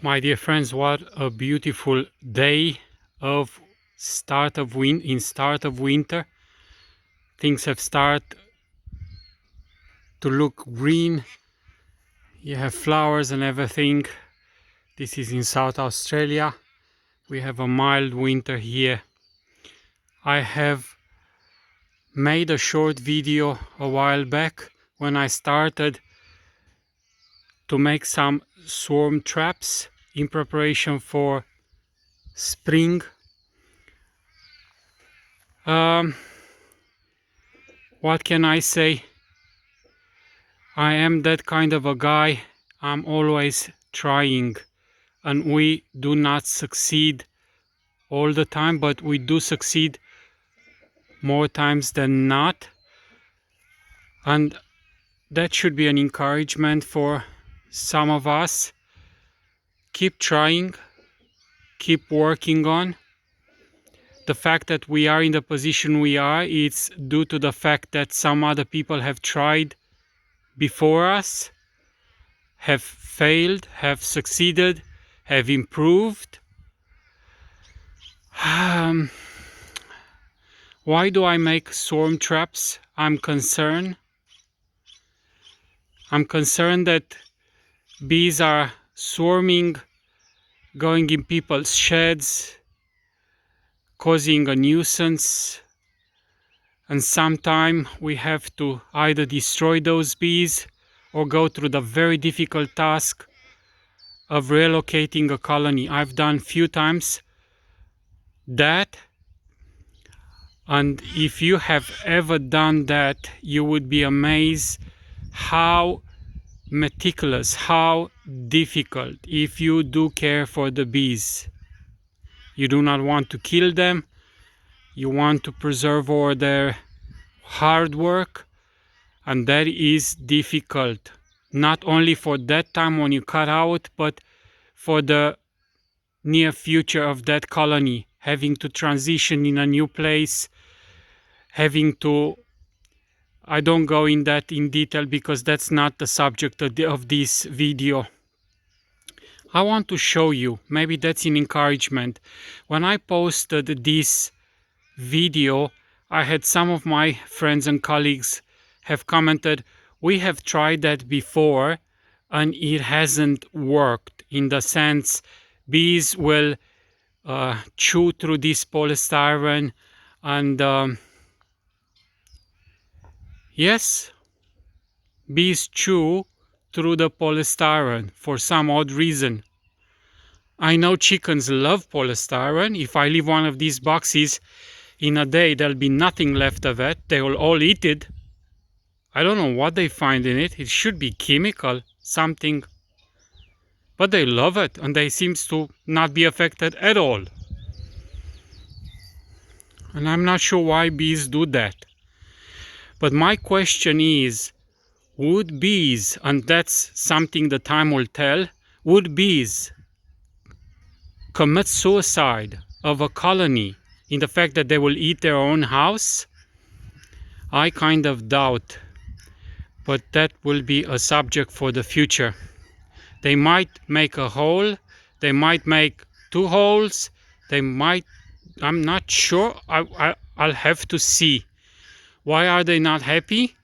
My dear friends, what a beautiful day of start of winter. Things have started to look green. You have flowers and everything. This is in South Australia. We have a mild winter here. I have made a short video a while back when I started to make some swarm traps in preparation for spring. What can I say? I am that kind of a guy. I'm always trying, and we do not succeed all the time, but we do succeed more times than not, and that should be an encouragement for some of us. Keep trying, keep working on. The fact that we are in the position we are, it's due to the fact that some other people have tried before us, have failed, have succeeded, have improved. Why do I make swarm traps? I'm concerned that bees are swarming, going in people's sheds, causing a nuisance, and sometime we have to either destroy those bees or go through the very difficult task of relocating a colony. I've done few times that, and if you have ever done that, you would be amazed how meticulous, how difficult, if you do care for the bees. You do not want to kill them, you want to preserve all their hard work, and that is difficult, not only for that time when you cut out, but for the near future of that colony, having to transition in a new place, having to, I don't go in that in detail because that's not the subject of this video. I want to show you, maybe that's an encouragement. When I posted this video, I had some of my friends and colleagues have commented, we have tried that before and it hasn't worked, in the sense bees will chew through this polystyrene, and yes, bees chew through the polystyrene for some odd reason. I know chickens love polystyrene. If I leave one of these boxes in a day, there'll be nothing left of it. They will all eat it. I don't know what they find in it. It should be chemical, something. But they love it, and they seem to not be affected at all. And I'm not sure why bees do that. But my question is, would bees, and that's something the time will tell, would bees commit suicide of a colony in the fact that they will eat their own house? I kind of doubt, but that will be a subject for the future. They might make a hole, they might make two holes, they might, I'm not sure, I'll have to see. Why are they not happy?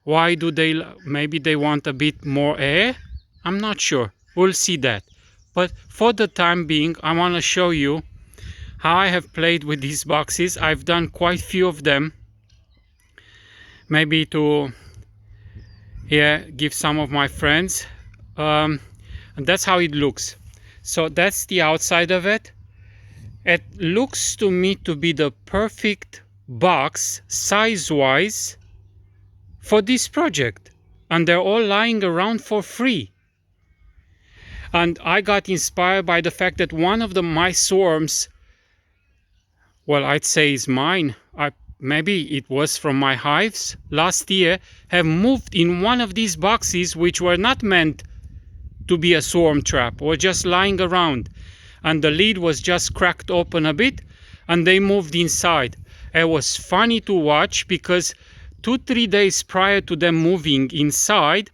Why do they, maybe they want a bit more air? I'm not sure. We'll see that. But for the time being, I want to show you how I have played with these boxes. I've done quite a few of them. Maybe to give some of my friends. And that's how it looks. So that's the outside of it. It looks to me to be the perfect box size-wise for this project, and they're all lying around for free. And I got inspired by the fact that one of my swarms, well, I'd say is mine, maybe it was from my hives last year, have moved in one of these boxes which were not meant to be a swarm trap, or just lying around, and the lid was just cracked open a bit and they moved inside. It was funny to watch because 2-3 days prior to them moving inside,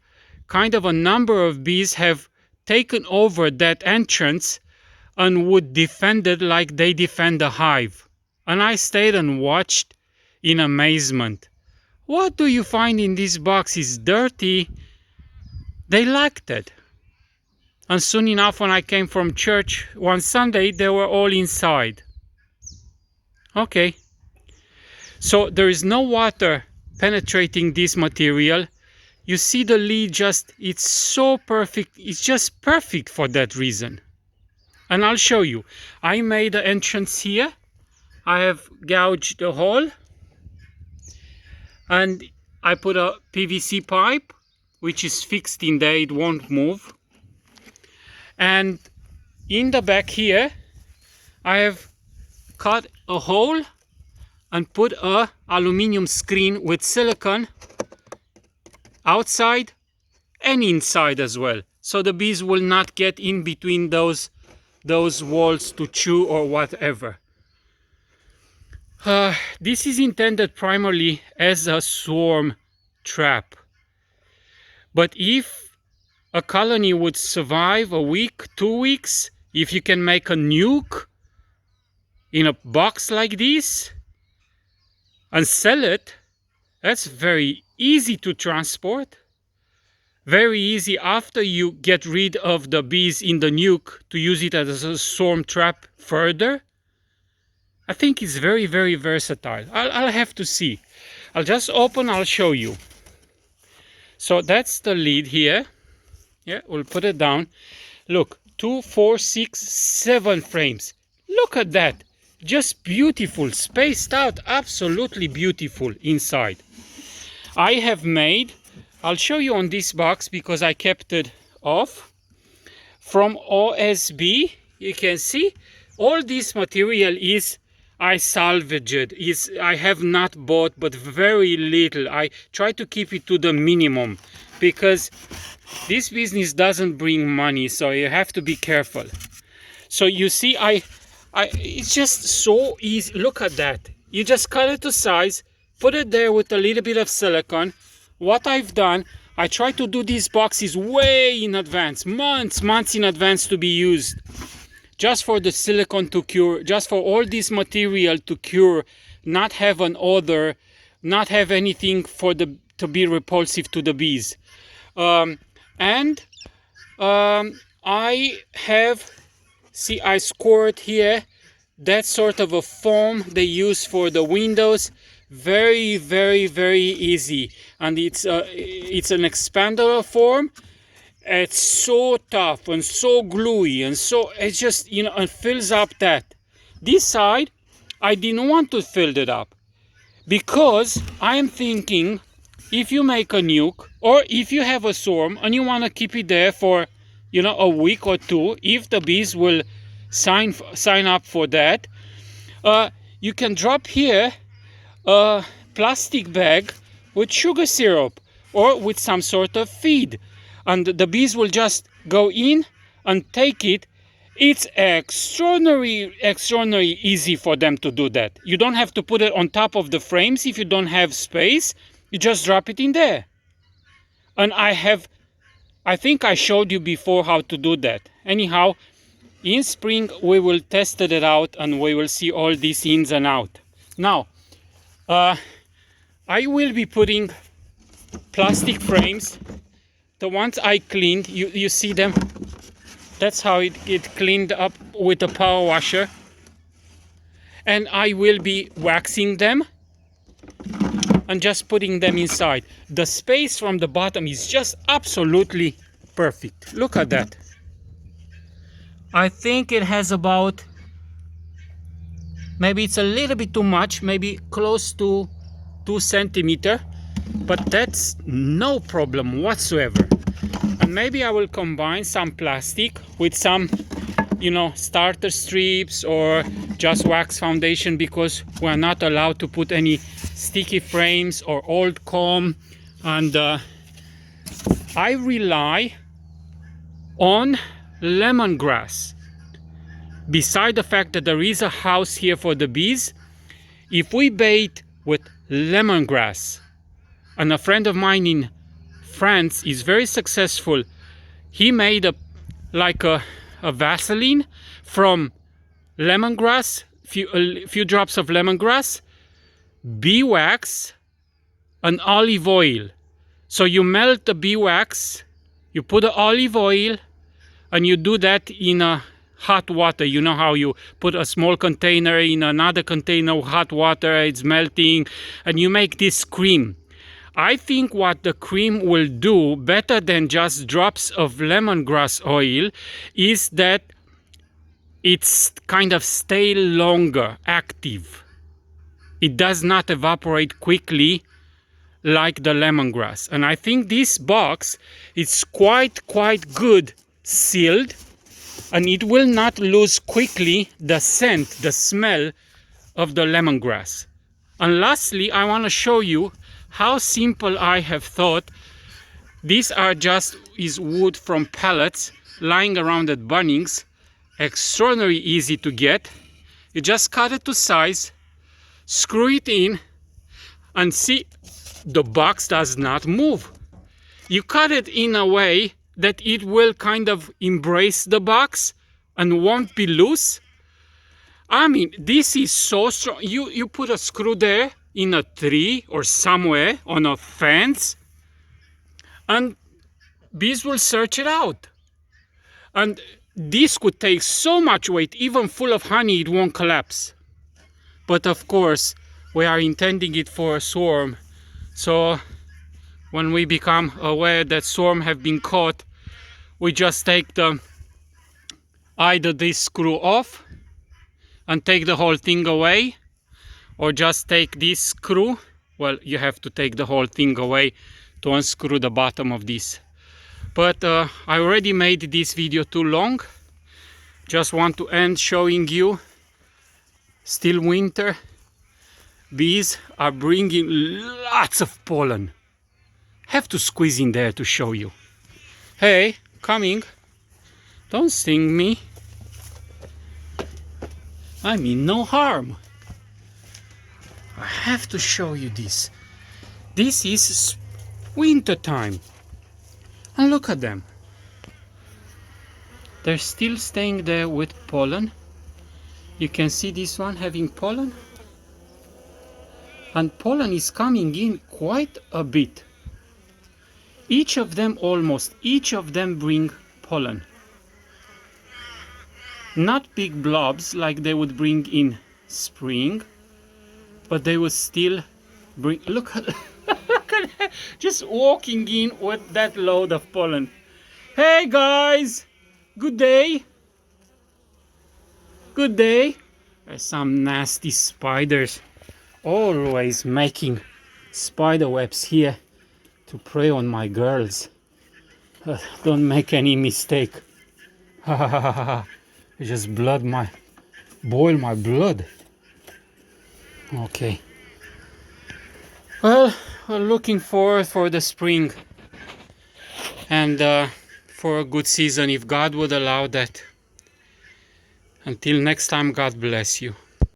kind of a number of bees have taken over that entrance and would defend it like they defend a hive. And I stayed and watched in amazement. What do you find in this box is dirty? They liked it. And soon enough, when I came from church one Sunday, they were all inside. Okay. So there is no water penetrating this material. You see the lid just, it's so perfect. It's just perfect for that reason. And I'll show you. I made an entrance here. I have gouged a hole. And I put a PVC pipe, which is fixed in there. It won't move. And in the back here, I have cut a hole and put a aluminium screen with silicone outside and inside as well, so the bees will not get in between those walls to chew or whatever. This is intended primarily as a swarm trap, but if a colony would survive a week, 2 weeks, if you can make a nuke in a box like this and sell it, that's very easy to transport. Very easy after you get rid of the bees in the nuke to use it as a swarm trap further. I think it's very, very versatile. I'll have to see. I'll just open, I'll show you. So that's the lid here. Yeah, we'll put it down. Look, 2, 4, 6, 7 frames. Look at that. Just beautiful, spaced out, absolutely beautiful inside. I have made, I'll show you on this box because I kept it off, from OSB. You can see all this material is, I salvaged it. I have not bought, but very little. I try to keep it to the minimum because this business doesn't bring money, so you have to be careful. So you see, it's just so easy. Look at that. You just cut it to size, put it there with a little bit of silicone. What I've done, I try to do these boxes way in advance, months in advance to be used. Just for the silicone to cure, just for all this material to cure, not have an odor, not have anything to be repulsive to the bees. I have, see, I squirt here, that sort of a foam they use for the windows. Very, very, very easy. And it's an expander form. It's so tough and so gluey and so, it's just, you know, it fills up that. This side, I didn't want to fill it up because I'm thinking if you make a nuke or if you have a swarm and you want to keep it there for, you know, a week or two, if the bees will sign up for that, you can drop here a plastic bag with sugar syrup or with some sort of feed, and the bees will just go in and take it. It's extraordinarily easy for them to do that. You don't have to put it on top of the frames if you don't have space. You just drop it in there. And I think I showed you before how to do that. Anyhow, in spring we will test it out and we will see all these ins and out. Now, I will be putting plastic frames. The ones I cleaned, you see them? That's how it cleaned up with a power washer. And I will be waxing them and just putting them inside. The space from the bottom is just absolutely perfect. Look at that. I think it has about, maybe it's a little bit too much, maybe close to 2 centimeters, but that's no problem whatsoever. And maybe I will combine some plastic with some, you know, starter strips or just wax foundation, because we're not allowed to put any sticky frames or old comb. And I rely on lemongrass. Beside the fact that there is a house here for the bees, if we bait with lemongrass, and a friend of mine in France is very successful, he made like a Vaseline from lemongrass, few drops of lemongrass, beeswax, and olive oil. So you melt the beeswax, you put the olive oil, and you do that in a hot water. You know how you put a small container in another container of hot water, it's melting, and you make this cream. I think what the cream will do better than just drops of lemongrass oil is that it's kind of stay longer active. It does not evaporate quickly like the lemongrass. And I think this box is quite good sealed, and it will not lose quickly the scent, the smell of the lemongrass. And lastly, I want to show you how simple I have thought. These are just wood from pallets lying around at Bunnings. Extraordinarily easy to get. You just cut it to size, screw it in, and see, the box does not move. You cut it in a way that it will kind of embrace the box and won't be loose. I mean, this is so strong. You put a screw there in a tree or somewhere on a fence, and bees will search it out. And this could take so much weight, even full of honey, it won't collapse. But of course, we are intending it for a swarm. So when we become aware that swarm have been caught, we just take either this screw off and take the whole thing away, or just take this screw. Well, you have to take the whole thing away to unscrew the bottom of this. But I already made this video too long. Just want to end showing you, still winter, bees are bringing lots of pollen. Have to squeeze in there to show you. Hey, coming. Don't sting me. I mean no harm. I have to show you this. This is winter time. And look at them. They're still staying there with pollen. You can see this one having pollen. And pollen is coming in quite a bit. Each of them bring pollen. Not big blobs like they would bring in spring, but they will still bring, look at, look at that, just walking in with that load of pollen. Hey guys, good day. Good day. There's some nasty spiders always making spider webs here to prey on my girls. Don't make any mistake. Just boil my blood. Okay. Well, we're looking forward for the spring and for a good season, if God would allow that. Until next time, God bless you.